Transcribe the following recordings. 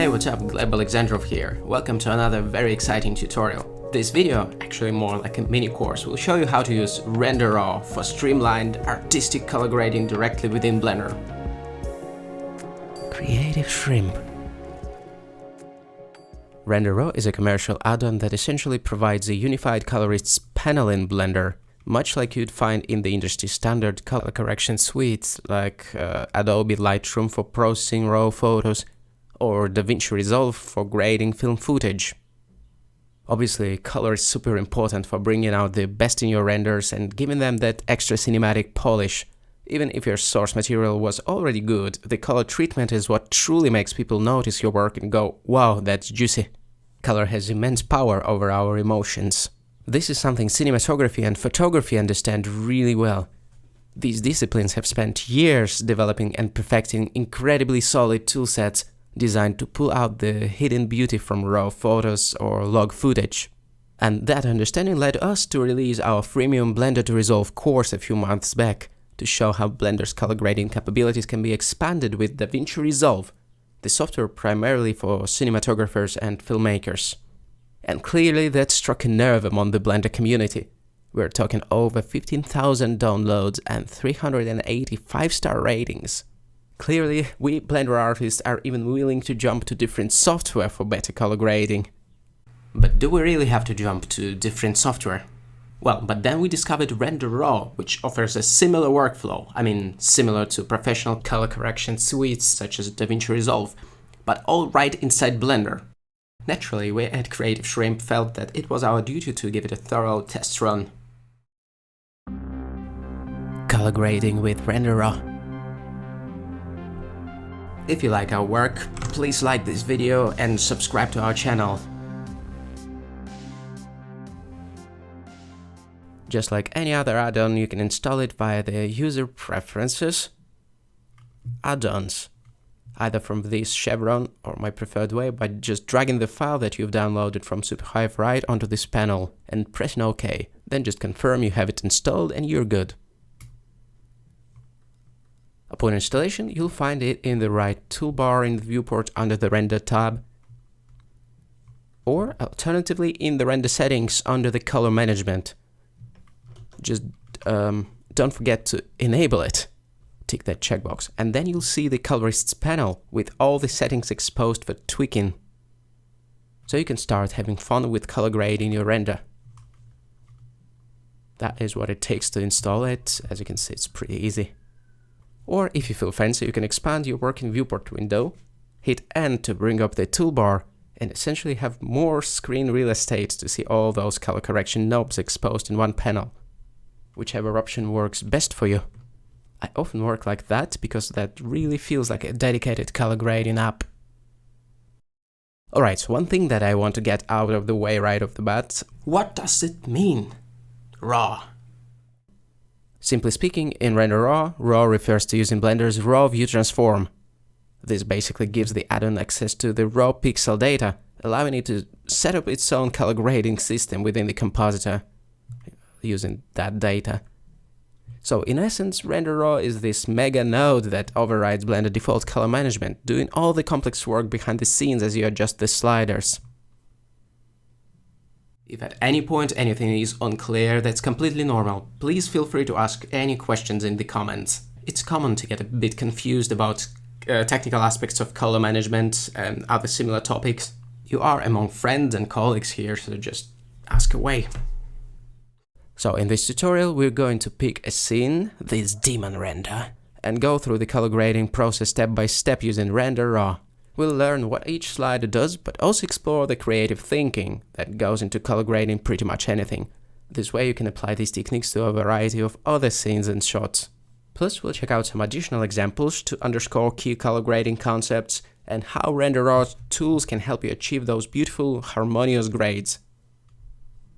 Hey, what's up? Gleb Alexandrov here. Welcome to another very exciting tutorial. This video, actually more like a mini course, will show you how to use Render Raw for streamlined, artistic color grading directly within Blender. Creative Shrimp. Render Raw is a commercial add-on that essentially provides a unified colorist's panel in Blender, much like you'd find in the industry standard color correction suites like Adobe Lightroom for processing raw photos, or DaVinci Resolve for grading film footage. Obviously, color is super important for bringing out the best in your renders and giving them that extra cinematic polish. Even if your source material was already good, the color treatment is what truly makes people notice your work and go, wow, that's juicy. Color has immense power over our emotions. This is something cinematography and photography understand really well. These disciplines have spent years developing and perfecting incredibly solid toolsets designed to pull out the hidden beauty from raw photos or log footage. And that understanding led us to release our freemium Blender to Resolve course a few months back to show how Blender's color grading capabilities can be expanded with DaVinci Resolve, the software primarily for cinematographers and filmmakers. And clearly that struck a nerve among the Blender community. We're talking over 15,000 downloads and 380 5-star ratings. Clearly, we Blender artists are even willing to jump to different software for better color grading. But do we really have to jump to different software? Well, but then we discovered Render Raw, which offers a similar workflow. I mean, similar to professional color correction suites such as DaVinci Resolve, but all right inside Blender. Naturally, we at Creative Shrimp felt that it was our duty to give it a thorough test run. Color grading with Render Raw. If you like our work, please like this video and subscribe to our channel. Just like any other add-on, you can install it via the user preferences, add-ons, either from this chevron or my preferred way by just dragging the file that you've downloaded from SuperHive right onto this panel and pressing OK. Then just confirm you have it installed and you're good. Upon installation, you'll find it in the right toolbar in the viewport under the Render tab, or alternatively in the Render settings under the Color Management. Just don't forget to enable it. Tick that checkbox, and then you'll see the colorist's panel with all the settings exposed for tweaking. So you can start having fun with color grading your render. That is what it takes to install it. As you can see, it's pretty easy. Or if you feel fancy, you can expand your working viewport window, hit N to bring up the toolbar, and essentially have more screen real estate to see all those color correction knobs exposed in one panel. Whichever option works best for you. I often work like that because that really feels like a dedicated color grading app. Alright, so one thing that I want to get out of the way right off the bat. What does it mean? Raw. Simply speaking, in Render Raw, Raw refers to using Blender's raw view transform. This basically gives the add-on access to the raw pixel data, allowing it to set up its own color grading system within the compositor using that data. So in essence, Render Raw is this mega node that overrides Blender default color management, doing all the complex work behind the scenes as you adjust the sliders. If at any point anything is unclear, that's completely normal. Please feel free to ask any questions in the comments. It's common to get a bit confused about technical aspects of color management and other similar topics. You are among friends and colleagues here, so just ask away. So in this tutorial, we're going to pick a scene, this demon render, and go through the color grading process step by step using Render Raw. We'll learn what each slider does, but also explore the creative thinking that goes into color grading pretty much anything. This way you can apply these techniques to a variety of other scenes and shots. Plus, we'll check out some additional examples to underscore key color grading concepts and how Render Raw tools can help you achieve those beautiful, harmonious grades.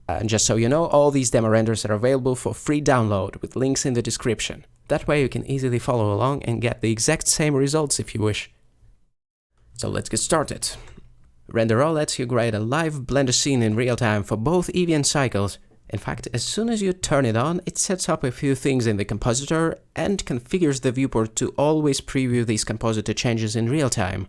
And just so you know, all these demo renders are available for free download with links in the description. That way you can easily follow along and get the exact same results if you wish. So let's get started. Render Raw lets you grade a live Blender scene in real time for both Eevee and cycles. In fact, as soon as you turn it on, it sets up a few things in the compositor and configures the viewport to always preview these compositor changes in real time.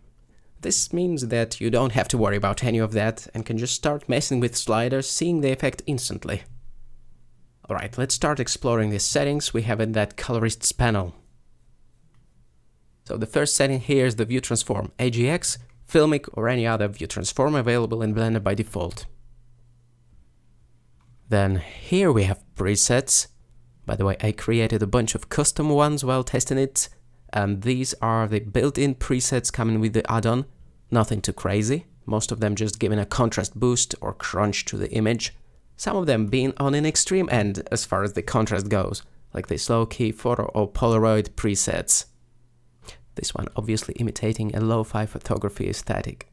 This means that you don't have to worry about any of that and can just start messing with sliders, seeing the effect instantly. Alright, let's start exploring the settings we have in that colorists panel. So the first setting here is the view transform, AGX, Filmic or any other view transform available in Blender by default. Then here we have presets. By the way, I created a bunch of custom ones while testing it, and these are the built-in presets coming with the add-on. Nothing too crazy, most of them just giving a contrast boost or crunch to the image, some of them being on an extreme end as far as the contrast goes, like the slow-key photo or Polaroid presets. This one obviously imitating a lo-fi photography aesthetic.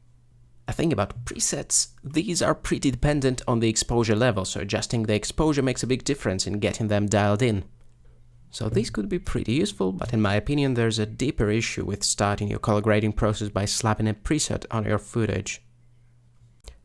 A thing about presets, these are pretty dependent on the exposure level, so adjusting the exposure makes a big difference in getting them dialed in. So these could be pretty useful, but in my opinion there's a deeper issue with starting your color grading process by slapping a preset on your footage.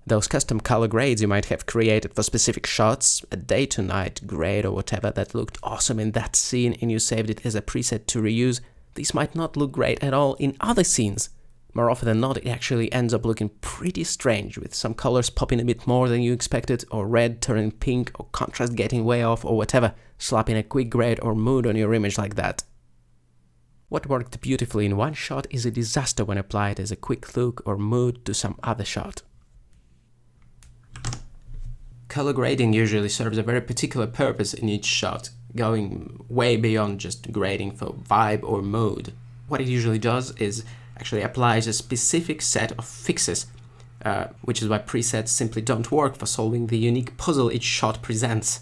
Those custom color grades you might have created for specific shots, a day to night grade or whatever that looked awesome in that scene and you saved it as a preset to reuse, these might not look great at all in other scenes. More often than not, it actually ends up looking pretty strange, with some colors popping a bit more than you expected, or red turning pink, or contrast getting way off, or whatever, slapping a quick grade or mood on your image like that. What worked beautifully in one shot is a disaster when applied as a quick look or mood to some other shot. Color grading usually serves a very particular purpose in each shot, going way beyond just grading for vibe or mood. What it usually does is actually applies a specific set of fixes, which is why presets simply don't work for solving the unique puzzle each shot presents.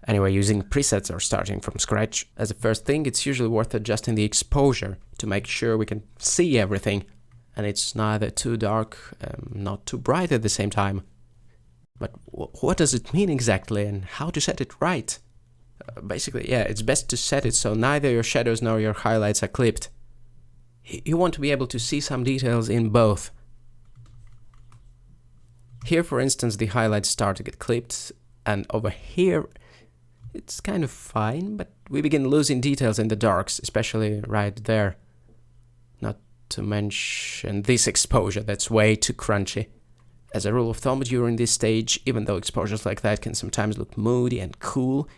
Anyway, using presets or starting from scratch, as a first thing, it's usually worth adjusting the exposure to make sure we can see everything, and it's neither too dark, not too bright at the same time. But what does it mean exactly, and how to set it right? Basically, yeah, it's best to set it so neither your shadows nor your highlights are clipped. You want to be able to see some details in both. Here, for instance, the highlights start to get clipped, and over here, it's kind of fine, but we begin losing details in the darks, especially right there. Not to mention this exposure, that's way too crunchy. As a rule of thumb, during this stage, even though exposures like that can sometimes look moody and cool,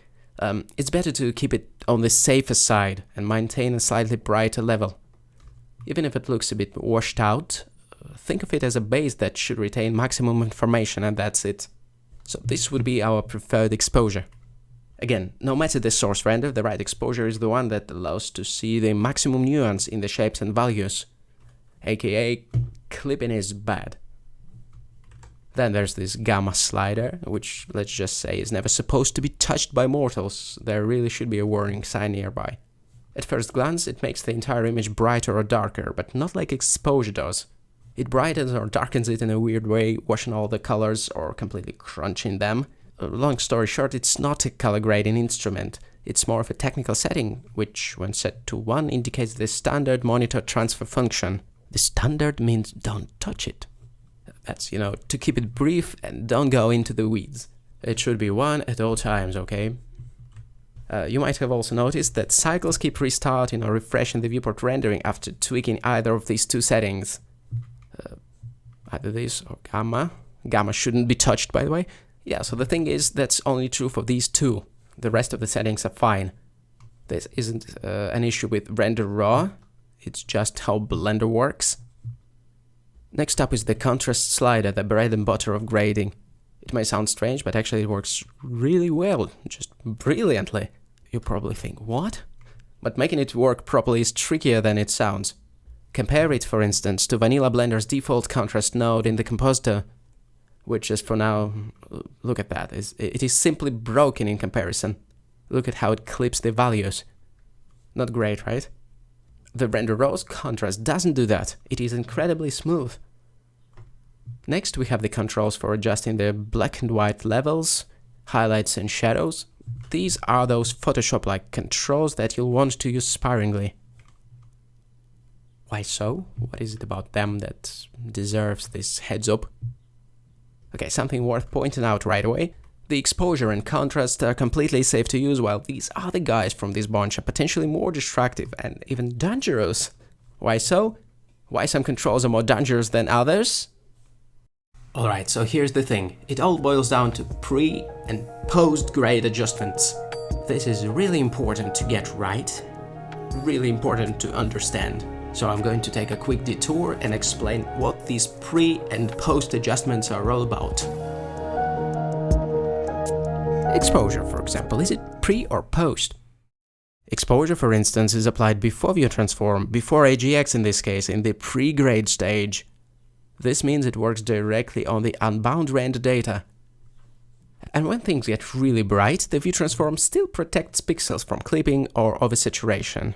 it's better to keep it on the safer side and maintain a slightly brighter level. Even if it looks a bit washed out, think of it as a base that should retain maximum information, and that's it. So this would be our preferred exposure. Again, no matter the source render, the right exposure is the one that allows to see the maximum nuance in the shapes and values. AKA, clipping is bad. Then there's this gamma slider, which let's just say is never supposed to be touched by mortals. There really should be a warning sign nearby. At first glance, it makes the entire image brighter or darker, but not like exposure does. It brightens or darkens it in a weird way, washing all the colors or completely crunching them. Long story short, it's not a color grading instrument. It's more of a technical setting, which, when set to 1, indicates the standard monitor transfer function. The standard means don't touch it. That's, to keep it brief and don't go into the weeds. It should be 1 at all times, okay? You might have also noticed that cycles keep restarting or refreshing the viewport rendering after tweaking either of these two settings. Either this or gamma. Gamma shouldn't be touched, by the way. Yeah, so the thing is, that's only true for these two. The rest of the settings are fine. This isn't an issue with render raw. It's just how Blender works. Next up is the contrast slider, the bread and butter of grading. It may sound strange, but actually it works really well, just brilliantly. You probably think, what? But making it work properly is trickier than it sounds. Compare it, for instance, to Vanilla Blender's default contrast node in the compositor, which is for now, look at that, it is simply broken in comparison. Look at how it clips the values. Not great, right? The render raw's contrast doesn't do that. It is incredibly smooth. Next, we have the controls for adjusting the black and white levels, highlights and shadows. These are those Photoshop-like controls that you'll want to use sparingly. Why so? What is it about them that deserves this heads up? Okay, something worth pointing out right away. The exposure and contrast are completely safe to use, while these other guys from this bunch are potentially more destructive and even dangerous. Why so? Why some controls are more dangerous than others? Alright, so here's the thing. It all boils down to pre- and post-grade adjustments. This is really important to get right, really important to understand. So I'm going to take a quick detour and explain what these pre- and post adjustments are all about. Exposure, for example, is it pre or post? Exposure, for instance, is applied before view transform, before AGX in this case, in the pre-grade stage. This means it works directly on the unbound render data. And when things get really bright, the view transform still protects pixels from clipping or oversaturation.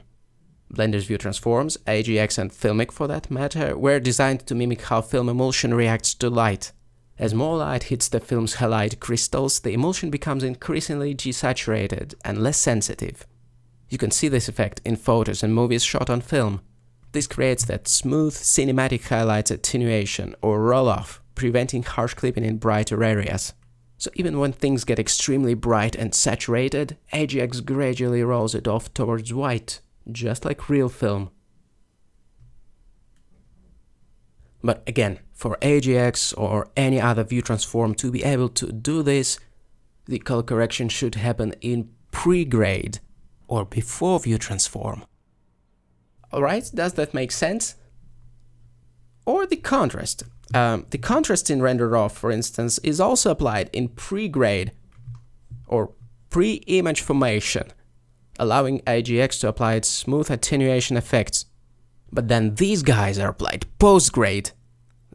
Blender's view transforms, AGX and Filmic for that matter, were designed to mimic how film emulsion reacts to light. As more light hits the film's halide crystals, the emulsion becomes increasingly desaturated and less sensitive. You can see this effect in photos and movies shot on film. This creates that smooth cinematic highlights attenuation or roll-off, preventing harsh clipping in brighter areas. So even when things get extremely bright and saturated, AGX gradually rolls it off towards white, just like real film. But again, for AGX or any other view transform to be able to do this, the color correction should happen in pre-grade or before view transform. Alright, does that make sense? Or the contrast. The contrast in Render Raw, for instance, is also applied in pre-grade or pre-image formation, allowing AGX to apply its smooth attenuation effects. But then these guys are applied post-grade,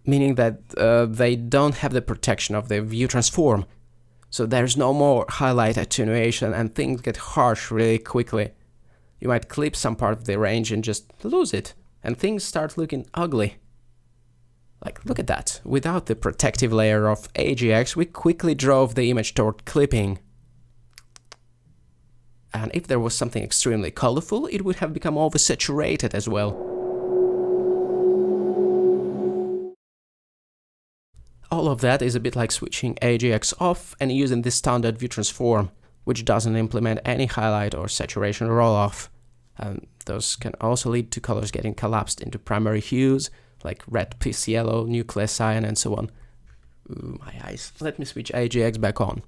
meaning that they don't have the protection of the view transform. So there's no more highlight attenuation and things get harsh really quickly. You might clip some part of the range and just lose it, and things start looking ugly. Like, look at that. Without the protective layer of AGX, we quickly drove the image toward clipping. And if there was something extremely colorful, it would have become oversaturated as well. All of that is a bit like switching AGX off and using the standard view transform, which doesn't implement any highlight or saturation roll-off. Those can also lead to colors getting collapsed into primary hues, like red, piss yellow, nuclear cyan, and so on. Ooh, my eyes. Let me switch AGX back on.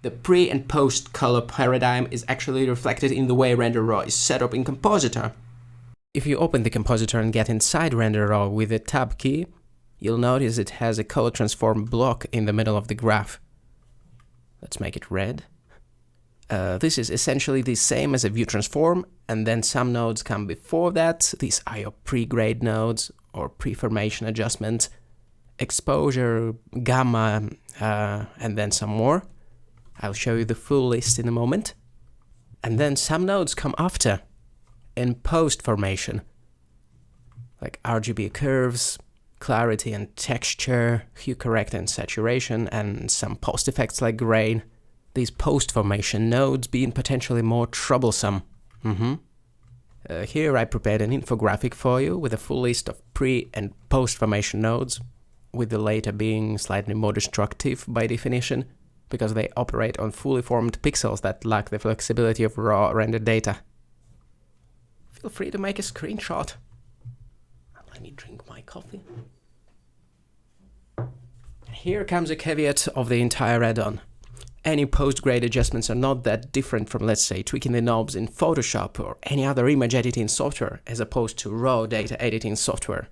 The pre and post color paradigm is actually reflected in the way Render Raw is set up in Compositor. If you open the Compositor and get inside Render Raw with the Tab key, you'll notice it has a color transform block in the middle of the graph. Let's make it red. This is essentially the same as a view transform, and then some nodes come before that. These are your pre-grade nodes or pre-formation adjustments, exposure, gamma, and then some more. I'll show you the full list in a moment. And then some nodes come after, in post-formation, like RGB curves, clarity and texture, hue correct and saturation, and some post effects like grain. These post-formation nodes being potentially more troublesome. Here I prepared an infographic for you with a full list of pre- and post-formation nodes, with the later being slightly more destructive by definition, because they operate on fully formed pixels that lack the flexibility of raw rendered data. Feel free to make a screenshot. Let me drink my coffee. Here comes a caveat of the entire add-on. Any post-grade adjustments are not that different from, let's say, tweaking the knobs in Photoshop or any other image editing software, as opposed to raw data editing software.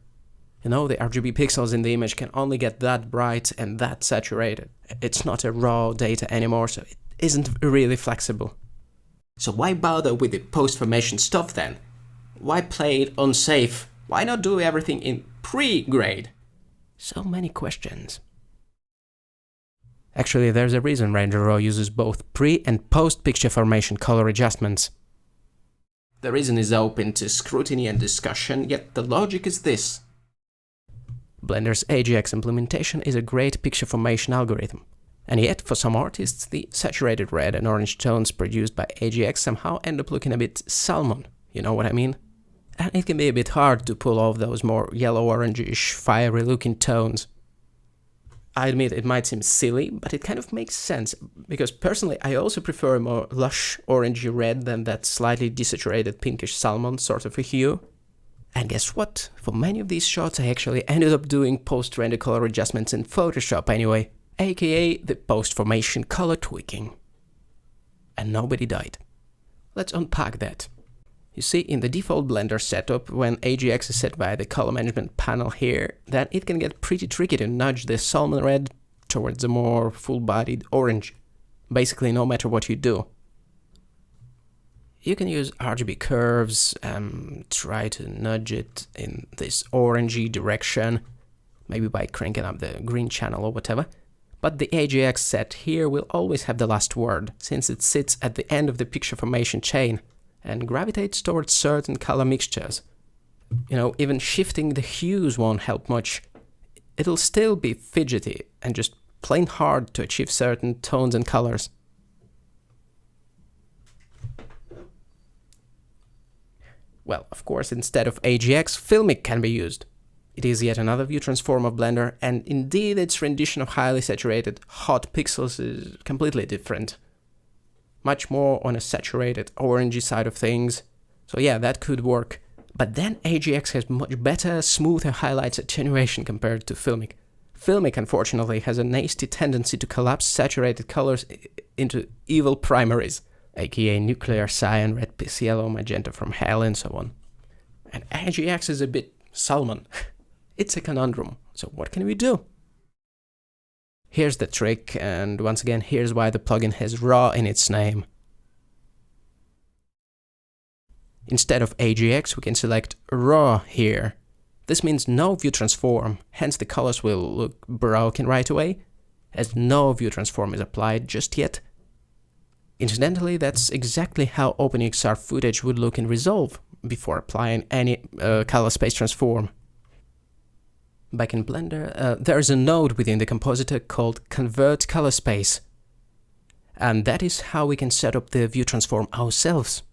You know, the RGB pixels in the image can only get that bright and that saturated. It's not a raw data anymore, so it isn't really flexible. So why bother with the post-formation stuff then? Why play it unsafe? Why not do everything in pre-grade? So many questions. Actually, there's a reason Render Raw uses both pre- and post-picture formation color adjustments. The reason is open to scrutiny and discussion, yet the logic is this. Blender's AGX implementation is a great picture formation algorithm, and yet for some artists the saturated red and orange tones produced by AGX somehow end up looking a bit salmon, you know what I mean? And it can be a bit hard to pull off those more yellow-orangish, fiery looking tones. I admit it might seem silly, but it kind of makes sense, because personally I also prefer a more lush orangey red than that slightly desaturated pinkish salmon sort of a hue. And guess what? For many of these shots I actually ended up doing post-render color adjustments in Photoshop anyway, aka the post-formation color tweaking. And nobody died. Let's unpack that. You see, in the default Blender setup, when AGX is set by the color management panel here, then it can get pretty tricky to nudge the salmon red towards a more full-bodied orange, basically no matter what you do. You can use RGB curves, try to nudge it in this orangey direction, maybe by cranking up the green channel or whatever. But the AGX set here will always have the last word, since it sits at the end of the picture formation chain and gravitates towards certain color mixtures. You know, even shifting the hues won't help much. It'll still be fidgety and just plain hard to achieve certain tones and colors. Well, of course, instead of AGX, Filmic can be used. It is yet another view transform of Blender, and indeed its rendition of highly saturated, hot pixels is completely different. Much more on a saturated, orangey side of things. So yeah, that could work. But then AGX has much better, smoother highlights attenuation compared to Filmic. Filmic, unfortunately, has a nasty tendency to collapse saturated colors into evil primaries, aka nuclear cyan, red, piss yellow, magenta from hell, and so on. And AGX is a bit salmon. It's a conundrum, so what can we do? Here's the trick, and once again, here's why the plugin has RAW in its name. Instead of AGX, we can select RAW here. This means no view transform, hence the colors will look broken right away, as no view transform is applied just yet. Incidentally, that's exactly how OpenXR footage would look in Resolve, before applying any color space transform. Back in Blender, there's a node within the compositor called Convert Color Space. And that is how we can set up the view transform ourselves.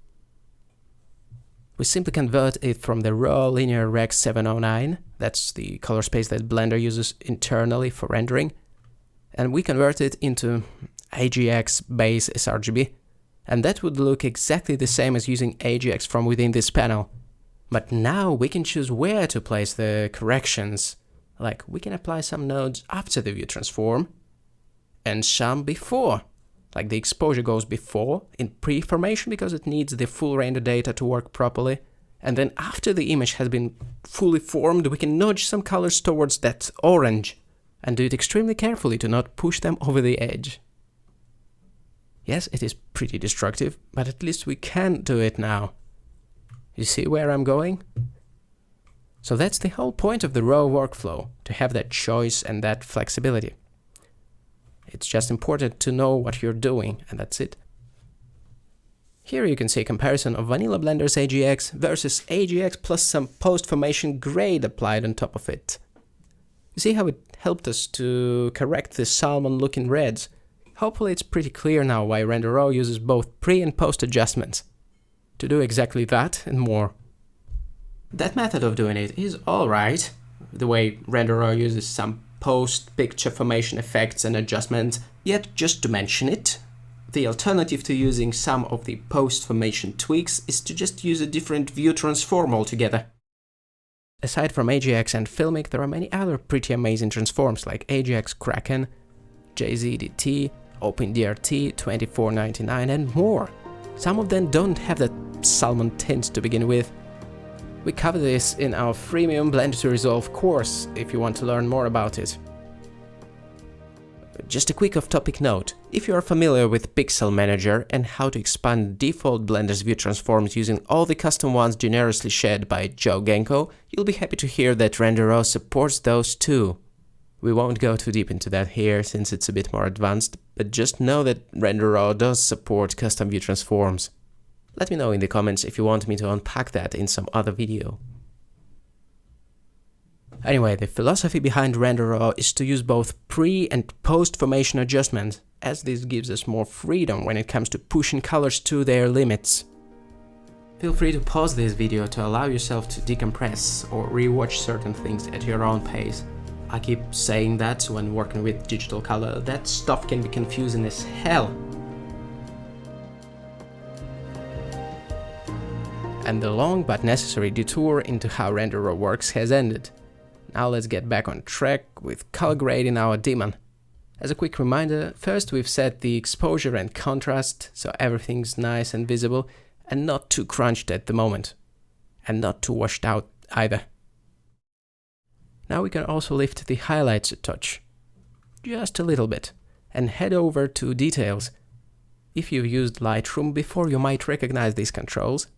We simply convert it from the raw linear rec 709, that's the color space that Blender uses internally for rendering, and we convert it into AGX base sRGB, and that would look exactly the same as using AGX from within this panel. But now we can choose where to place the corrections. Like, we can apply some nodes after the view transform, and some before. Like, the exposure goes before, in pre-formation, because it needs the full render data to work properly. And then after the image has been fully formed, we can nudge some colors towards that orange, and do it extremely carefully to not push them over the edge. Yes, it is pretty destructive, but at least we can do it now. You see where I'm going? So that's the whole point of the RAW workflow, to have that choice and that flexibility. It's just important to know what you're doing, and that's it. Here you can see a comparison of vanilla Blender's AGX versus AGX plus some post-formation grade applied on top of it. You see how it helped us to correct the salmon-looking reds? Hopefully it's pretty clear now why Render Raw uses both pre- and post-adjustments. To do exactly that and more. That method of doing it is alright, the way Render Raw uses some post-picture formation effects and adjustments, yet just to mention it, the alternative to using some of the post-formation tweaks is to just use a different view transform altogether. Aside from AGX and Filmic, there are many other pretty amazing transforms like AGX Kraken, JZDT, OpenDRT, 2499 and more. Some of them don't have that salmon tint to begin with. We cover this in our freemium Blender to Resolve course, if you want to learn more about it. Just a quick off-topic note, if you are familiar with Pixel Manager and how to expand default Blender's view transforms using all the custom ones generously shared by Joe Genko, you'll be happy to hear that Render Raw supports those too. We won't go too deep into that here since it's a bit more advanced, but just know that Render Raw does support custom view transforms. Let me know in the comments if you want me to unpack that in some other video. Anyway, the philosophy behind Render Raw is to use both pre- and post-formation adjustments, as this gives us more freedom when it comes to pushing colors to their limits. Feel free to pause this video to allow yourself to decompress or rewatch certain things at your own pace. I keep saying that when working with digital color, that stuff can be confusing as And the long but necessary detour into how Renderer works has ended. Now let's get back on track with color grading our daemon. As a quick reminder, first we've set the exposure and contrast, so everything's nice and visible, and not too crunched at the moment. And not too washed out either. Now we can also lift the highlights a touch. Just a little bit. And head over to details. If you've used Lightroom before, you might recognize these controls.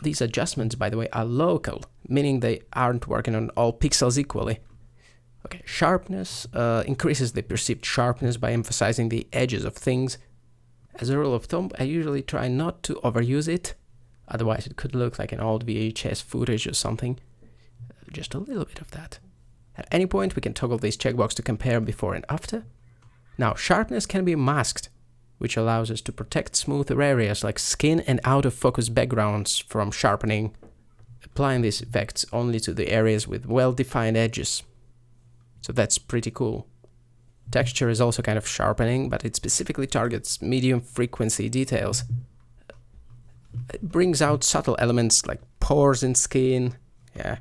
These adjustments, by the way, are local, meaning they aren't working on all pixels equally. Okay, sharpness increases the perceived sharpness by emphasizing the edges of things. As a rule of thumb, I usually try not to overuse it, otherwise it could look like an old VHS footage or something. Just a little bit of that. At any point, we can toggle this checkbox to compare before and after. Now, sharpness can be masked, which allows us to protect smoother areas like skin and out-of-focus backgrounds from sharpening, applying these effects only to the areas with well-defined edges. So that's pretty cool. Texture is also kind of sharpening, but it specifically targets medium frequency details. It brings out subtle elements like pores in skin. Yeah.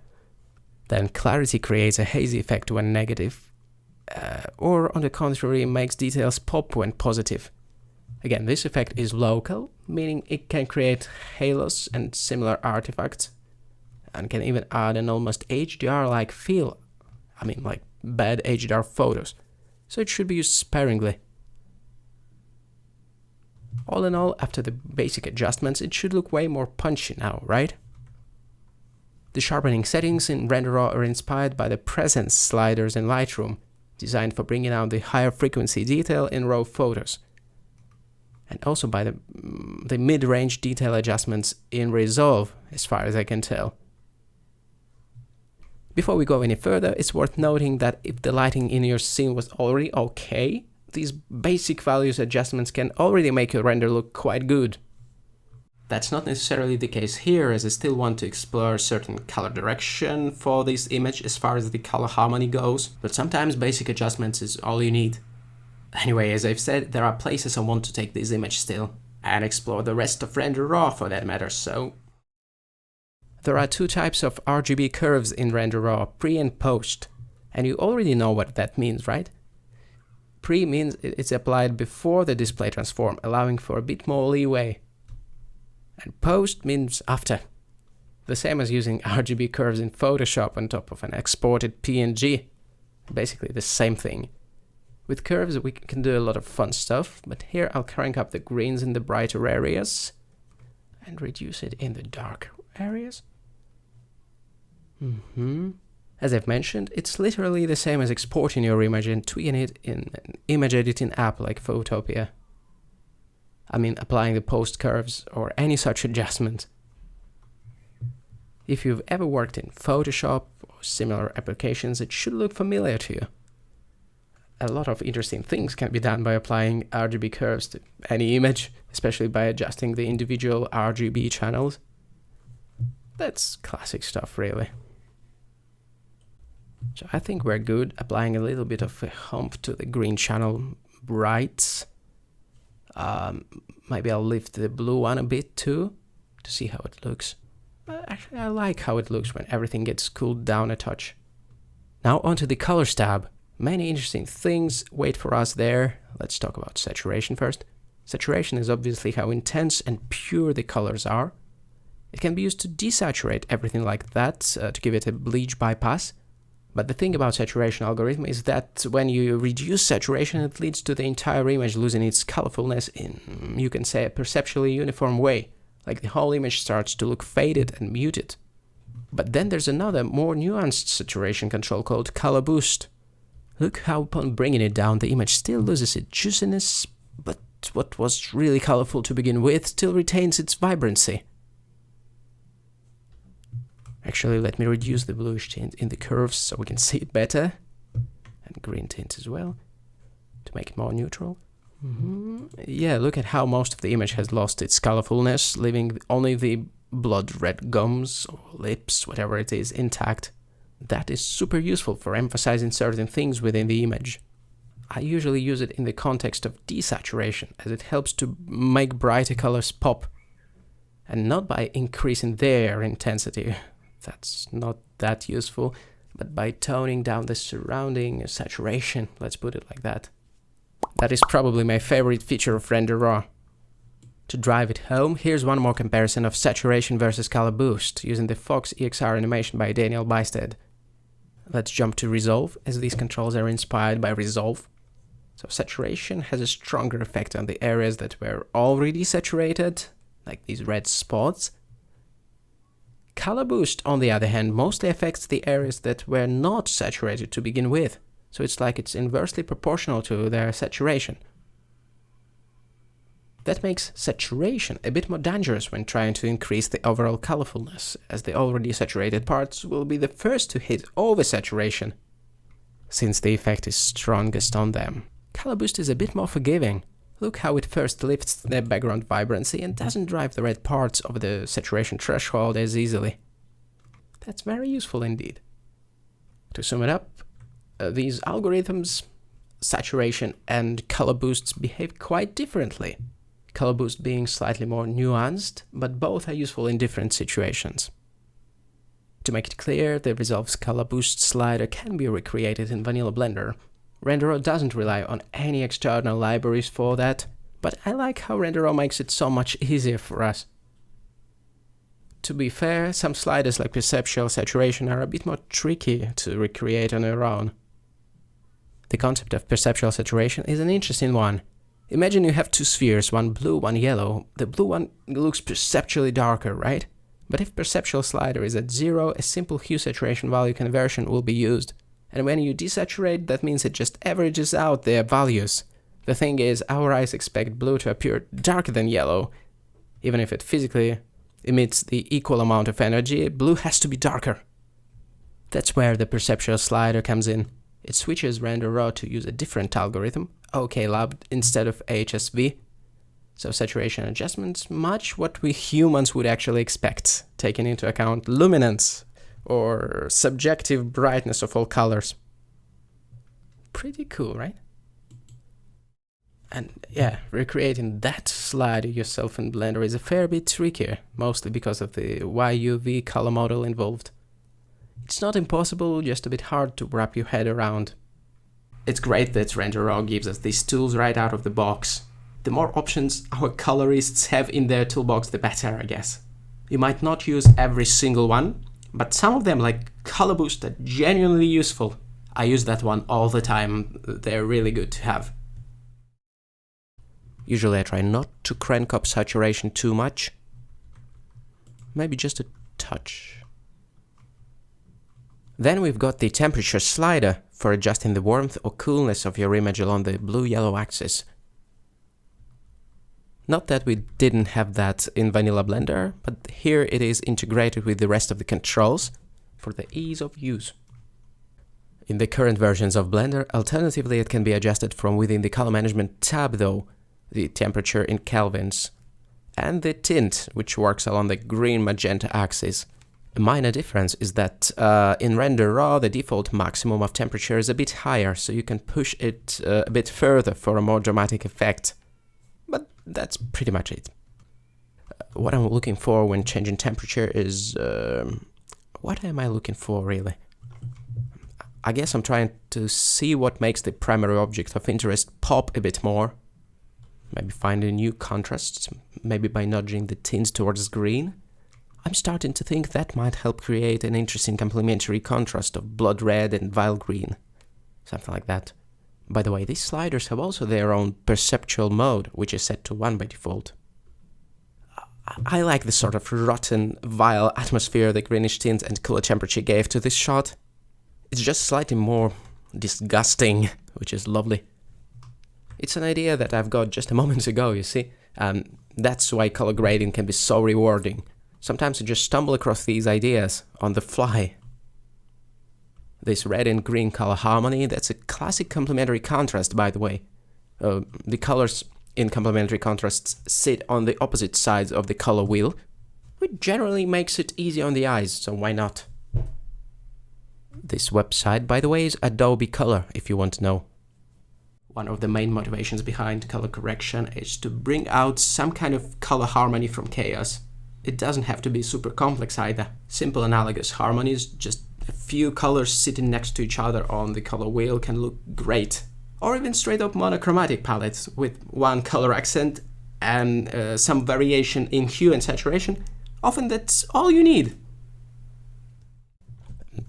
Then clarity creates a hazy effect when negative, or on the contrary, makes details pop when positive. Again, this effect is local, meaning it can create halos and similar artifacts, and can even add an almost HDR-like feel. I mean, like bad HDR photos. So it should be used sparingly. All in all, after the basic adjustments, it should look way more punchy now, right? The sharpening settings in Renderer are inspired by the presence sliders in Lightroom, designed for bringing out the higher frequency detail in raw photos. And also by the mid-range detail adjustments in Resolve, as far as I can tell. Before we go any further, it's worth noting that if the lighting in your scene was already okay, these basic values adjustments can already make your render look quite good. That's not necessarily the case here, as I still want to explore certain color direction for this image as far as the color harmony goes, but sometimes basic adjustments is all you need. Anyway, as I've said, there are places I want to take this image still, and explore the rest of Renderer for that matter, so... There are two types of RGB curves in Renderer, pre and post, and you already know what that means, right? Pre means it's applied before the display transform, allowing for a bit more leeway. And post means after. The same as using RGB curves in Photoshop on top of an exported PNG. Basically the same thing. With curves we can do a lot of fun stuff, but here I'll crank up the greens in the brighter areas and reduce it in the darker areas. As I've mentioned, it's literally the same as exporting your image and tweaking it in an image editing app like Photopea. I mean, applying the post curves or any such adjustment. If you've ever worked in Photoshop or similar applications, it should look familiar to you. A lot of interesting things can be done by applying RGB curves to any image, especially by adjusting the individual RGB channels. That's classic stuff, really. So I think we're good, applying a little bit of a hump to the green channel brights. Maybe I'll lift the blue one a bit too, to see how it looks. Actually, I like how it looks when everything gets cooled down a touch. Now onto the colors tab. Many interesting things wait for us there. Let's talk about saturation first. Saturation is obviously how intense and pure the colors are. It can be used to desaturate everything like that, to give it a bleach bypass. But the thing about saturation algorithm is that when you reduce saturation, it leads to the entire image losing its colorfulness in, you can say, a perceptually uniform way. Like the whole image starts to look faded and muted. But then there's another, more nuanced saturation control called color boost. Look how upon bringing it down, the image still loses its juiciness, but what was really colorful to begin with still retains its vibrancy. Actually, let me reduce the bluish tint in the curves so we can see it better. And green tint as well, to make it more neutral. Yeah, look at how most of the image has lost its colorfulness, leaving only the blood red gums or lips, whatever it is, intact. That is super useful for emphasizing certain things within the image. I usually use it in the context of desaturation, as it helps to make brighter colors pop. and not by increasing their intensity. That's not that useful, but by toning down the surrounding saturation, let's put it like that. That is probably my favorite feature of Render Raw. To drive it home, here's one more comparison of saturation versus color boost using the Fox EXR animation by Daniel Bysted. Let's jump to Resolve, as these controls are inspired by Resolve. So saturation has a stronger effect on the areas that were already saturated, like these red spots. Color boost, on the other hand, mostly affects the areas that were not saturated to begin with, so it's like it's inversely proportional to their saturation. That makes saturation a bit more dangerous when trying to increase the overall colorfulness, as the already saturated parts will be the first to hit oversaturation, since the effect is strongest on them. Color boost is a bit more forgiving. Look how it first lifts the background vibrancy and doesn't drive the red parts over the saturation threshold as easily. That's very useful indeed. To sum it up, these algorithms, saturation and color boosts, behave quite differently. Color boost being slightly more nuanced, but both are useful in different situations. To make it clear, the Resolve's color boost slider can be recreated in Vanilla Blender. Render Raw doesn't rely on any external libraries for that, but I like how Render Raw makes it so much easier for us. To be fair, some sliders like perceptual saturation are a bit more tricky to recreate on their own. The concept of perceptual saturation is an interesting one. Imagine you have two spheres, one blue, one yellow. The blue one looks perceptually darker, right? But if perceptual slider is at 0, a simple hue saturation value conversion will be used. And when you desaturate, that means it just averages out their values. The thing is, our eyes expect blue to appear darker than yellow. Even if it physically emits the equal amount of energy, blue has to be darker. That's where the perceptual slider comes in. It switches Render Raw to use a different algorithm, OKLab instead of HSV. So saturation adjustments match what we humans would actually expect, taking into account luminance or subjective brightness of all colors. Pretty cool, right? And yeah, recreating that slider yourself in Blender is a fair bit trickier, mostly because of the YUV color model involved. It's not impossible, just a bit hard to wrap your head around. It's great that Render Raw gives us these tools right out of the box. The more options our colorists have in their toolbox, the better, I guess. You might not use every single one, but some of them, like Color Boost, are genuinely useful. I use that one all the time, they're really good to have. Usually I try not to crank up saturation too much. Maybe just a touch. Then we've got the temperature slider for adjusting the warmth or coolness of your image along the blue-yellow axis. Not that we didn't have that in Vanilla Blender, but here it is integrated with the rest of the controls for the ease of use. In the current versions of Blender, alternatively it can be adjusted from within the color management tab though, the temperature in kelvins, and the tint, which works along the green-magenta axis. A minor difference is that in Render Raw the default maximum of temperature is a bit higher, so you can push it a bit further for a more dramatic effect. But that's pretty much it. What I'm looking for when changing temperature is... what am I looking for, really? I guess I'm trying to see what makes the primary object of interest pop a bit more. Maybe find a new contrast, maybe by nudging the tints towards green. I'm starting to think that might help create an interesting complementary contrast of blood red and vile green. Something like that. By the way, these sliders have also their own perceptual mode, which is set to 1 by default. I like the sort of rotten, vile atmosphere the greenish tint and cooler temperature gave to this shot. It's just slightly more disgusting, which is lovely. It's an idea that I've got just a moment ago, you see. That's why color grading can be so rewarding. Sometimes you just stumble across these ideas on the fly. This red and green color harmony, that's a classic complementary contrast, by the way. The colors in complementary contrasts sit on the opposite sides of the color wheel, which generally makes it easy on the eyes, so why not? This website, by the way, is Adobe Color, if you want to know. One of the main motivations behind color correction is to bring out some kind of color harmony from chaos. It doesn't have to be super complex either. Simple analogous harmonies, just a few colors sitting next to each other on the color wheel can look great. Or even straight up monochromatic palettes with one color accent and some variation in hue and saturation. Often that's all you need.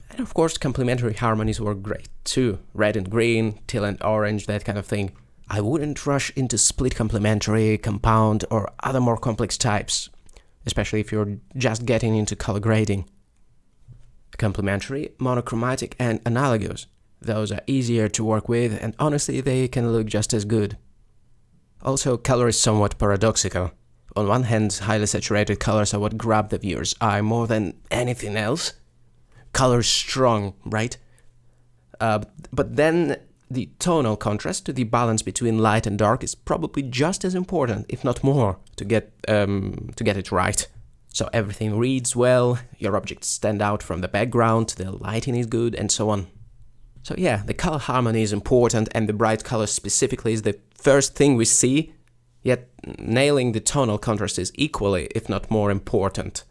And of course, complementary harmonies work great too. Red and green, teal and orange, that kind of thing. I wouldn't rush into split complementary, compound, or other more complex types, especially if you're just getting into color grading. Complementary, monochromatic, and analogous. Those are easier to work with, and honestly, they can look just as good. Also, color is somewhat paradoxical. On one hand, highly saturated colors are what grab the viewer's eye more than anything else. Color is strong, right? But then the tonal contrast, the balance between light and dark, is probably just as important, if not more, to get it right. So everything reads well, your objects stand out from the background, the lighting is good, and so on. So yeah, the color harmony is important, and the bright color specifically is the first thing we see, yet nailing the tonal contrast is equally, if not more, important.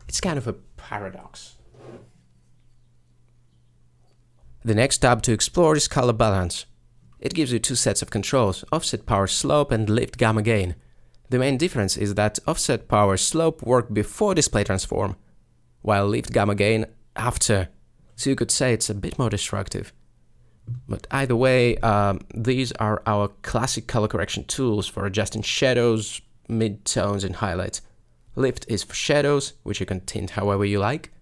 It's kind of a paradox. The next tab to explore is color balance. It gives you two sets of controls, offset power slope and lift gamma gain. The main difference is that offset power slope work before display transform, while lift gamma gain after, so you could say it's a bit more destructive. But either way, these are our classic color correction tools for adjusting shadows, midtones and highlights. Lift is for shadows, which you can tint however you like,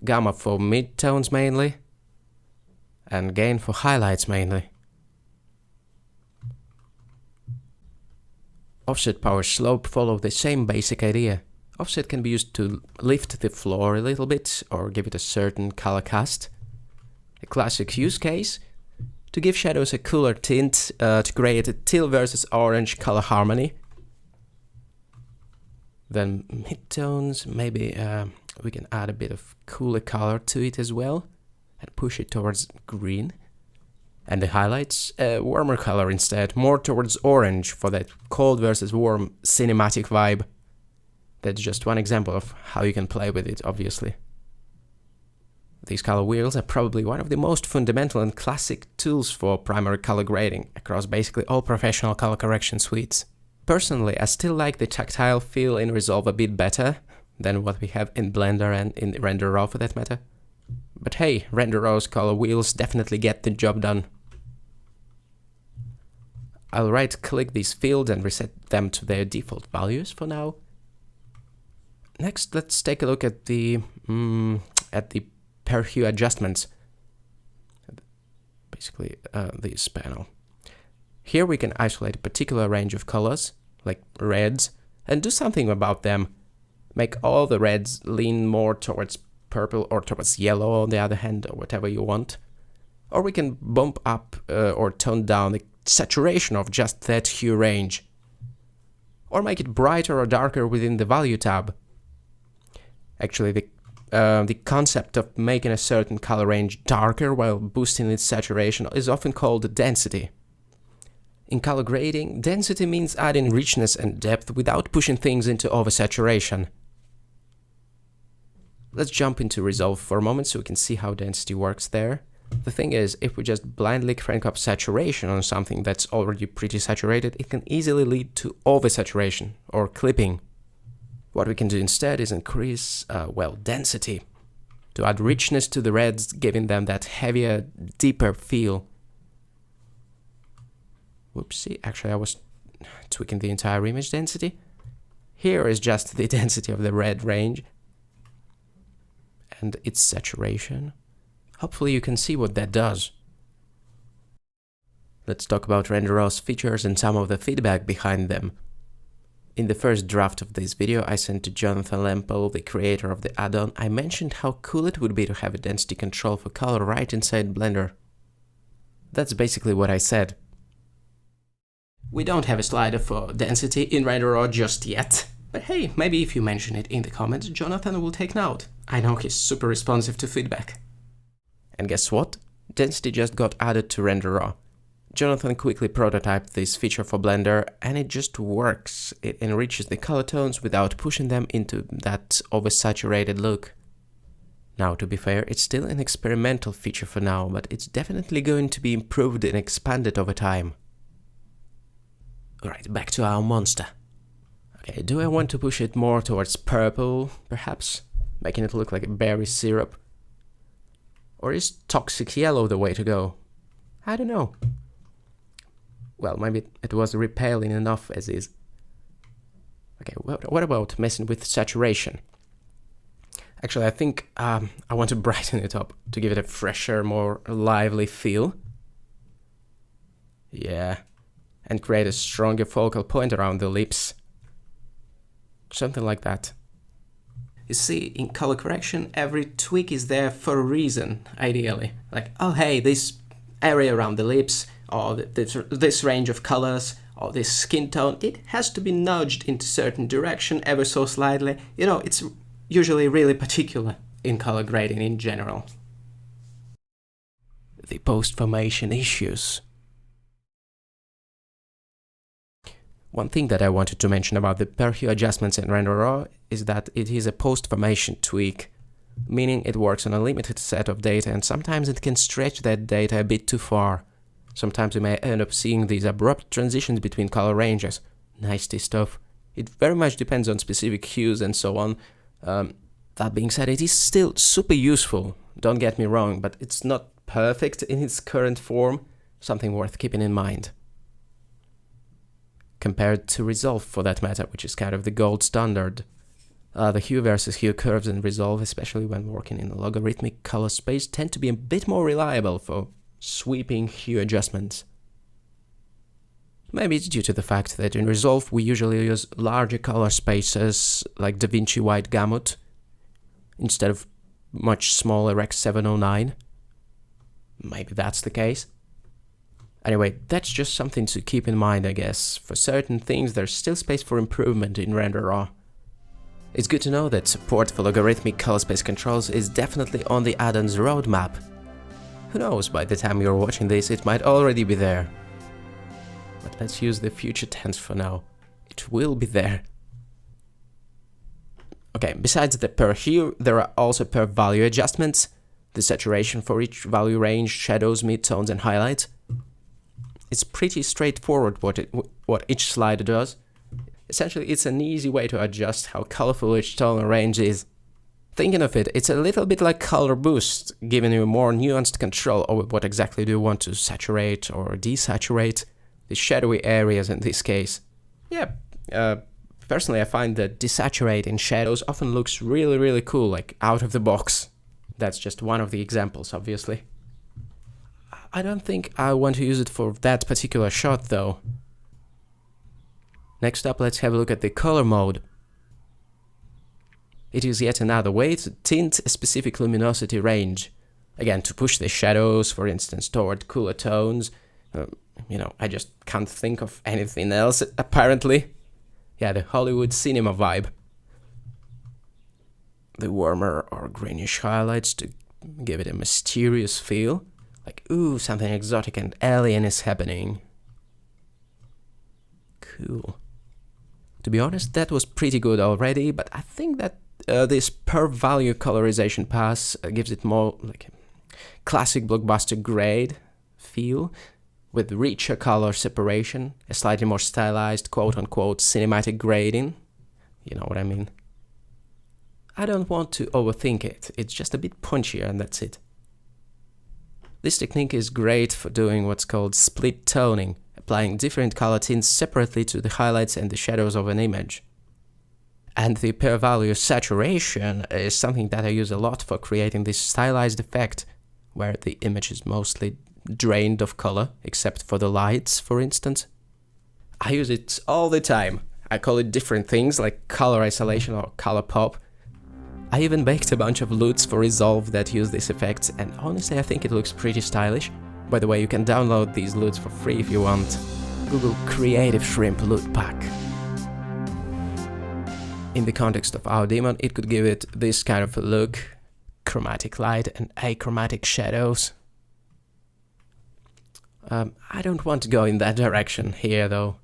gamma for midtones mainly, and gain for highlights mainly. Offset power slope follow the same basic idea. Offset can be used to lift the floor a little bit or give it a certain color cast. A classic use case, to give shadows a cooler tint, to create a teal versus orange color harmony. Then midtones, maybe we can add a bit of cooler color to it as well and push it towards green. And the highlights, a warmer color instead, more towards orange for that cold versus warm cinematic vibe. That's just one example of how you can play with it, obviously. These color wheels are probably one of the most fundamental and classic tools for primary color grading across basically all professional color correction suites. Personally, I still like the tactile feel in Resolve a bit better than what we have in Blender and in Render Raw for that matter. But hey, Render Raw's color wheels definitely get the job done. I'll right-click these fields and reset them to their default values for now. Next, let's take a look at the per hue adjustments. Basically, this panel. Here we can isolate a particular range of colors, like reds, and do something about them. Make all the reds lean more towards purple or towards yellow on the other hand, or whatever you want. Or we can bump up or tone down the saturation of just that hue range. Or make it brighter or darker within the value tab. Actually, the concept of making a certain color range darker while boosting its saturation is often called density. In color grading, density means adding richness and depth without pushing things into oversaturation. Let's jump into Resolve for a moment so we can see how density works there. The thing is, if we just blindly crank up saturation on something that's already pretty saturated, it can easily lead to oversaturation or clipping. What we can do instead is increase, density, to add richness to the reds, giving them that heavier, deeper feel. Whoopsie, actually I was tweaking the entire image density. Here is just the density of the red range and its saturation. Hopefully you can see what that does. Let's talk about Render Raw's features and some of the feedback behind them. In the first draft of this video I sent to Jonathan Lempel, the creator of the add-on, I mentioned how cool it would be to have a density control for color right inside Blender. That's basically what I said. We don't have a slider for density in Render Raw just yet. But hey, maybe if you mention it in the comments, Jonathan will take note. I know he's super responsive to feedback. And guess what? Density just got added to Render Raw. Jonathan quickly prototyped this feature for Blender, and it just works. It enriches the color tones without pushing them into that oversaturated look. Now, to be fair, it's still an experimental feature for now, but it's definitely going to be improved and expanded over time. Alright, back to our monster. Okay, do I want to push it more towards purple, perhaps? Making it look like a berry syrup? Or is toxic yellow the way to go? I don't know. Well, maybe it was repelling enough as is. Okay, what about messing with saturation? Actually, I think I want to brighten it up to give it a fresher, more lively feel. Yeah, and create a stronger focal point around the lips. Something like that. You see, in color correction, every tweak is there for a reason, ideally. Like, oh hey, this area around the lips, or this range of colors, or this skin tone, it has to be nudged into certain direction ever so slightly. You know, it's usually really particular in color grading in general. The post-formation issues. One thing that I wanted to mention about the per hue adjustments in Render Raw is that it is a post-formation tweak, meaning it works on a limited set of data, and sometimes it can stretch that data a bit too far. Sometimes you may end up seeing these abrupt transitions between color ranges. Nasty stuff. It very much depends on specific hues and so on. That being said, it is still super useful, don't get me wrong, but it's not perfect in its current form, something worth keeping in mind. Compared to Resolve, for that matter, which is kind of the gold standard. The hue versus hue curves in Resolve, especially when working in a logarithmic color space, tend to be a bit more reliable for sweeping hue adjustments. Maybe it's due to the fact that in Resolve we usually use larger color spaces like DaVinci Wide Gamut instead of much smaller X709. Maybe that's the case. Anyway, that's just something to keep in mind, I guess. For certain things, there's still space for improvement in Render Raw. It's good to know that support for logarithmic color space controls is definitely on the add-ons roadmap. Who knows, by the time you're watching this, it might already be there. But let's use the future tense for now. It will be there. Okay, besides the per hue, there are also per value adjustments, the saturation for each value range, shadows, midtones, and highlights. It's pretty straightforward what each slider does. Essentially, it's an easy way to adjust how colorful each tone range is. Thinking of it, it's a little bit like Color Boost, giving you more nuanced control over what exactly do you want to saturate or desaturate, the shadowy areas in this case. Yeah, personally I find that desaturating shadows often looks really cool, like out of the box. That's just one of the examples, obviously. I don't think I want to use it for that particular shot though. Next up, let's have a look at the color mode. It is yet another way to tint a specific luminosity range. Again, to push the shadows, for instance, toward cooler tones. You know, I just can't think of anything else, apparently. Yeah, the Hollywood cinema vibe. The warmer or greenish highlights to give it a mysterious feel. Like, ooh, something exotic and alien is happening. Cool. To be honest, that was pretty good already, but I think that this per value colorization pass gives it more like a classic blockbuster grade feel, with richer color separation, a slightly more stylized quote-unquote cinematic grading. You know what I mean? I don't want to overthink it, it's just a bit punchier and that's it. This technique is great for doing what's called split toning, applying different color tints separately to the highlights and the shadows of an image. And the per value saturation is something that I use a lot for creating this stylized effect, where the image is mostly drained of color, except for the lights, for instance. I use it all the time. I call it different things like color isolation or color pop. I even baked a bunch of loots for Resolve that use this effect, and honestly I think it looks pretty stylish. By the way, you can download these loots for free if you want. Google Creative Shrimp Loot Pack. In the context of our demon, it could give it this kind of a look, chromatic light and achromatic shadows. I don't want to go in that direction here though.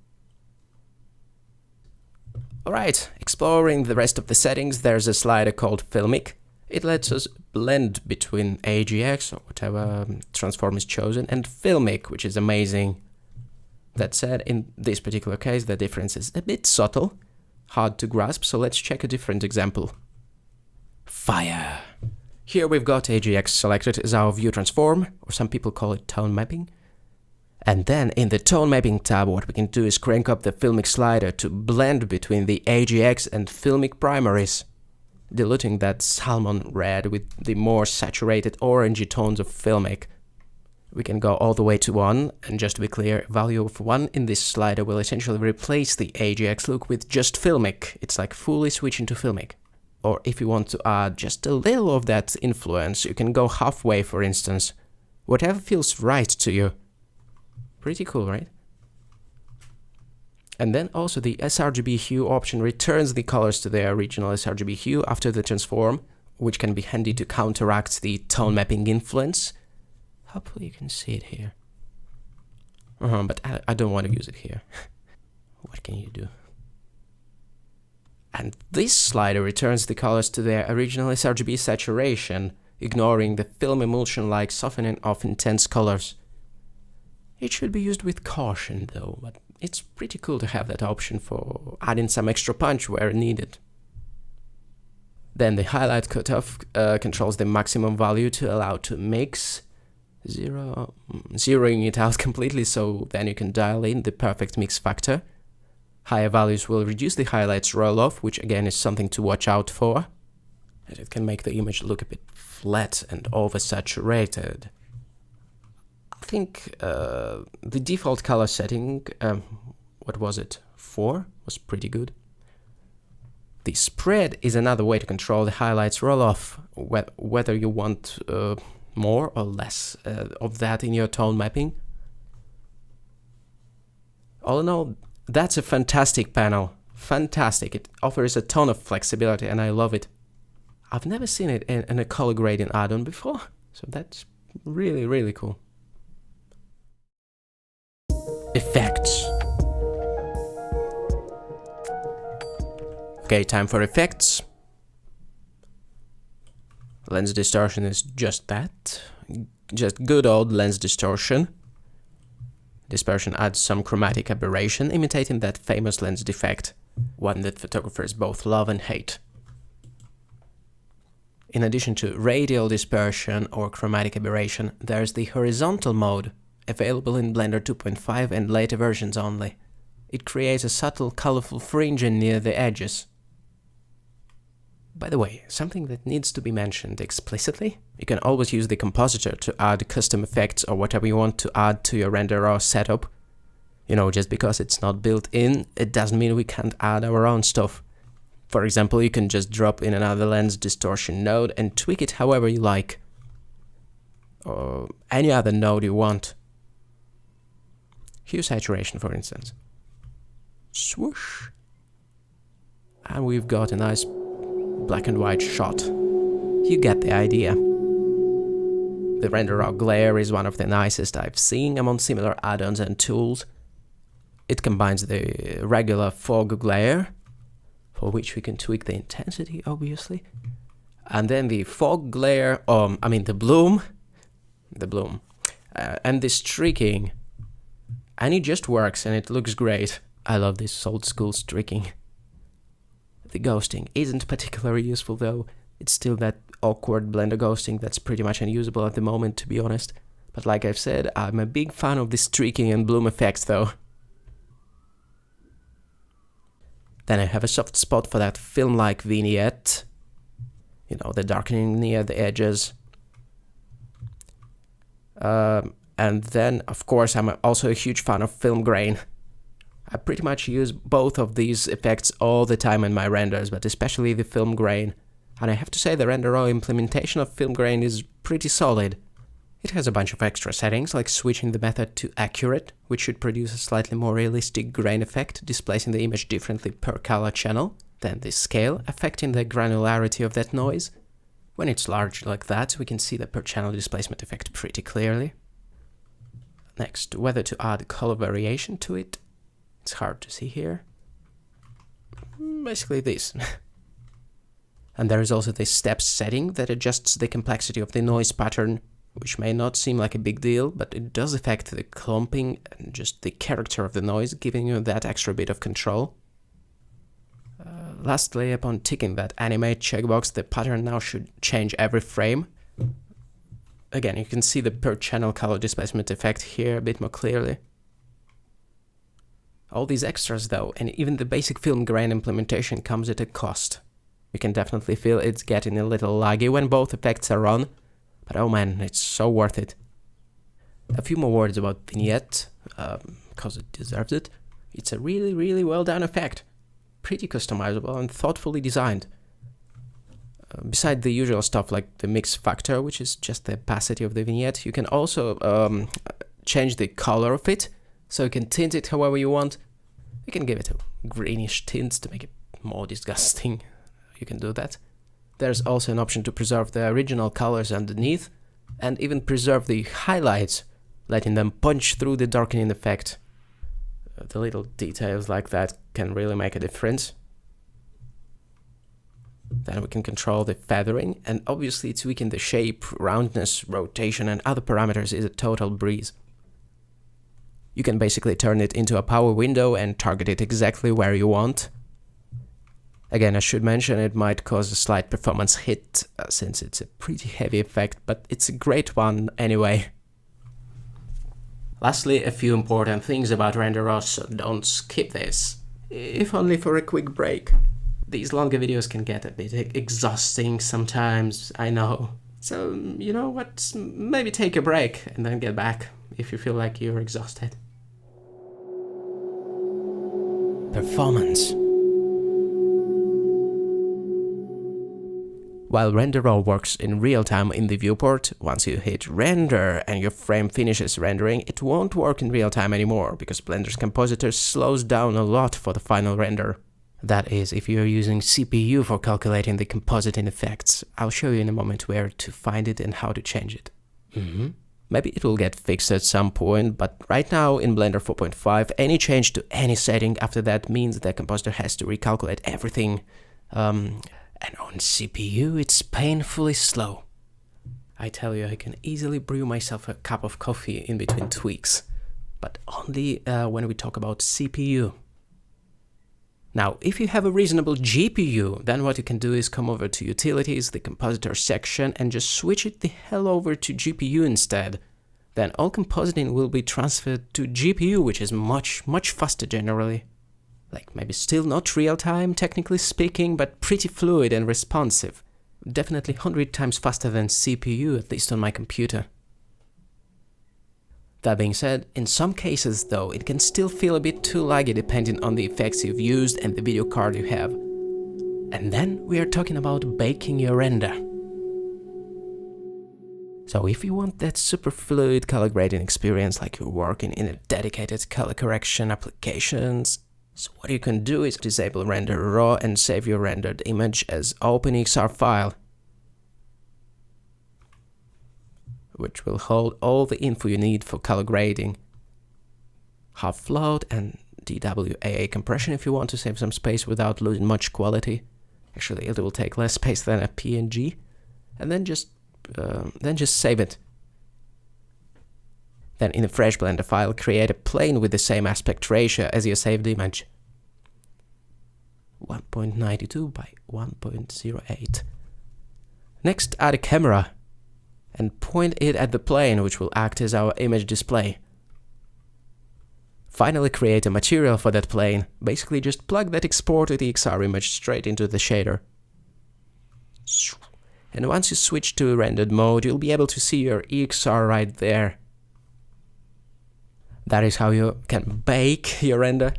Alright, exploring the rest of the settings, there's a slider called Filmic. It lets us blend between AGX, or whatever transform is chosen, and Filmic, which is amazing. That said, in this particular case, the difference is a bit subtle, hard to grasp, so let's check a different example. Fire! Here we've got AGX selected as our view transform, or some people call it tone mapping. And then in the tone mapping tab, what we can do is crank up the Filmic slider to blend between the AGX and Filmic primaries, diluting that salmon red with the more saturated orangey tones of Filmic. We can go all the way to 1, and just to be clear, value of 1 in this slider will essentially replace the AGX look with just Filmic. It's like fully switching to Filmic. Or if you want to add just a little of that influence, you can go halfway, for instance. Whatever feels right to you. Pretty cool, right? And then also the sRGB hue option returns the colors to their original sRGB hue after the transform, which can be handy to counteract the tone mapping influence. Hopefully you can see it here. But I don't want to use it here. What can you do? And this slider returns the colors to their original sRGB saturation, ignoring the film emulsion-like softening of intense colors. It should be used with caution though, but it's pretty cool to have that option for adding some extra punch where needed. Then the highlight cutoff controls the maximum value to allow to mix, zeroing it out completely, so then you can dial in the perfect mix factor. Higher values will reduce the highlights roll-off, which again is something to watch out for. And it can make the image look a bit flat and oversaturated. I think the default color setting, what was it, 4, was pretty good. The spread is another way to control the highlights roll-off, whether you want more or less of that in your tone mapping. All in all, that's a fantastic panel. Fantastic. It offers a ton of flexibility and I love it. I've never seen it in a color grading add-on before, so that's really, really cool. Effects. Okay, time for effects. Lens distortion is just that. Just good old lens distortion. Dispersion adds some chromatic aberration, imitating that famous lens defect, one that photographers both love and hate. In addition to radial dispersion or chromatic aberration, there's the horizontal mode, available in Blender 2.5 and later versions only. It creates a subtle, colorful fringing near the edges. By the way, something that needs to be mentioned explicitly, you can always use the compositor to add custom effects or whatever you want to add to your renderer setup. You know, just because it's not built in, it doesn't mean we can't add our own stuff. For example, you can just drop in another lens distortion node and tweak it however you like. Or any other node you want. Hue saturation, for instance. Swoosh. And we've got a nice black and white shot. You get the idea. The renderer glare is one of the nicest I've seen among similar add-ons and tools. It combines the regular fog glare, for which we can tweak the intensity, obviously, and then the fog glare, the bloom, and the streaking. And it just works and it looks great. I love this old school streaking. The ghosting isn't particularly useful though. It's still that awkward Blender ghosting that's pretty much unusable at the moment, to be honest. But like I've said, I'm a big fan of the streaking and bloom effects though. Then I have a soft spot for that film-like vignette. You know, the darkening near the edges. And then, of course, I'm also a huge fan of film grain. I pretty much use both of these effects all the time in my renders, but especially the film grain. And I have to say the renderer implementation of film grain is pretty solid. It has a bunch of extra settings, like switching the method to accurate, which should produce a slightly more realistic grain effect, displacing the image differently per color channel. Then the scale, affecting the granularity of that noise. When it's large like that, we can see the per channel displacement effect pretty clearly. Next, whether to add color variation to it. It's hard to see here. Basically this. And there is also the steps setting that adjusts the complexity of the noise pattern, which may not seem like a big deal, but it does affect the clumping and just the character of the noise, giving you that extra bit of control. Lastly, upon ticking that animate checkbox, the pattern now should change every frame. Again, you can see the per channel color displacement effect here a bit more clearly. All these extras though, and even the basic film grain implementation comes at a cost. You can definitely feel it's getting a little laggy when both effects are on, but oh man, it's so worth it. A few more words about Vignette, because it deserves it. It's a really well done effect. Pretty customizable and thoughtfully designed. Beside the usual stuff like the mix factor, which is just the opacity of the vignette, you can also change the color of it, so you can tint it however you want. You can give it a greenish tint to make it more disgusting. You can do that. There's also an option to preserve the original colors underneath, and even preserve the highlights, letting them punch through the darkening effect. The little details like that can really make a difference. Then we can control the feathering, and obviously tweaking the shape, roundness, rotation and other parameters is a total breeze. You can basically turn it into a power window and target it exactly where you want. Again, I should mention it might cause a slight performance hit, since it's a pretty heavy effect, but it's a great one anyway. Lastly, a few important things about Renderer, so don't skip this, if only for a quick break. These longer videos can get a bit exhausting sometimes, I know. So, you know what, maybe take a break and then get back if you feel like you're exhausted. Performance. While Renderer works in real time in the viewport, once you hit render and your frame finishes rendering, it won't work in real time anymore, because Blender's compositor slows down a lot for the final render. That is, if you're using CPU for calculating the compositing effects. I'll show you in a moment where to find it and how to change it. Maybe it will get fixed at some point, but right now in Blender 4.5, any change to any setting after that means the compositor has to recalculate everything. And on CPU, it's painfully slow. I tell you, I can easily brew myself a cup of coffee in between tweaks, but only when we talk about CPU. Now, if you have a reasonable GPU, then what you can do is come over to Utilities, the Compositor section, and just switch it the hell over to GPU instead. Then all compositing will be transferred to GPU, which is much faster generally. Like, maybe still not real-time, technically speaking, but pretty fluid and responsive. Definitely 100 times faster than CPU, at least on my computer. That being said, in some cases though, it can still feel a bit too laggy depending on the effects you've used and the video card you have. And then we are talking about baking your render. So if you want that super fluid color grading experience like you're working in a dedicated color correction applications, so what you can do is disable render raw and save your rendered image as OpenEXR file, which will hold all the info you need for color grading. Half float and DWAA compression if you want to save some space without losing much quality. Actually, it will take less space than a PNG, and then just save it. Then in a fresh Blender file, create a plane with the same aspect ratio as your saved image. 1.92 by 1.08. Next, add a camera and point it at the plane, which will act as our image display. Finally, create a material for that plane. Basically, just plug that exported EXR image straight into the shader. And once you switch to rendered mode, you'll be able to see your EXR right there. That is how you can bake your render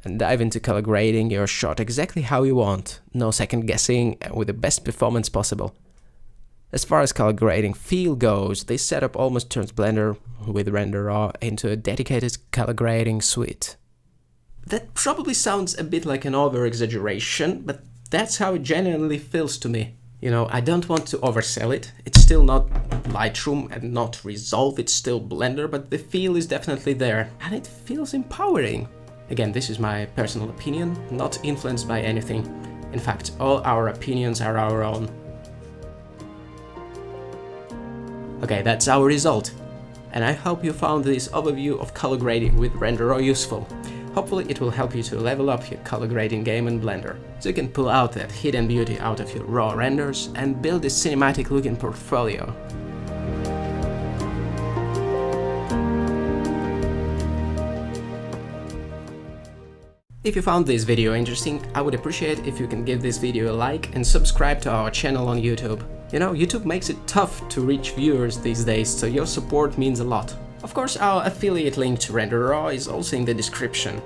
and dive into color grading your shot exactly how you want, no second guessing, and with the best performance possible. As far as color grading feel goes, this setup almost turns Blender with Render Raw into a dedicated color grading suite. That probably sounds a bit like an over-exaggeration, but that's how it genuinely feels to me. You know, I don't want to oversell it. It's still not Lightroom and not Resolve, it's still Blender, but the feel is definitely there, and it feels empowering. Again, this is my personal opinion, not influenced by anything. In fact, all our opinions are our own. Okay, that's our result. And I hope you found this overview of color grading with Renderer useful. Hopefully it will help you to level up your color grading game in Blender, so you can pull out that hidden beauty out of your raw renders and build a cinematic looking portfolio. If you found this video interesting, I would appreciate if you can give this video a like and subscribe to our channel on YouTube. You know, YouTube makes it tough to reach viewers these days, so your support means a lot. Of course, our affiliate link to Renderer is also in the description.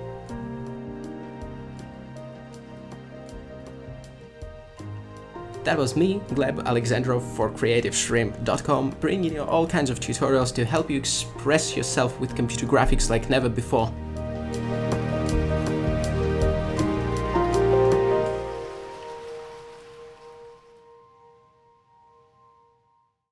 That was me, Gleb Alexandrov for CreativeShrimp.com, bringing you all kinds of tutorials to help you express yourself with computer graphics like never before.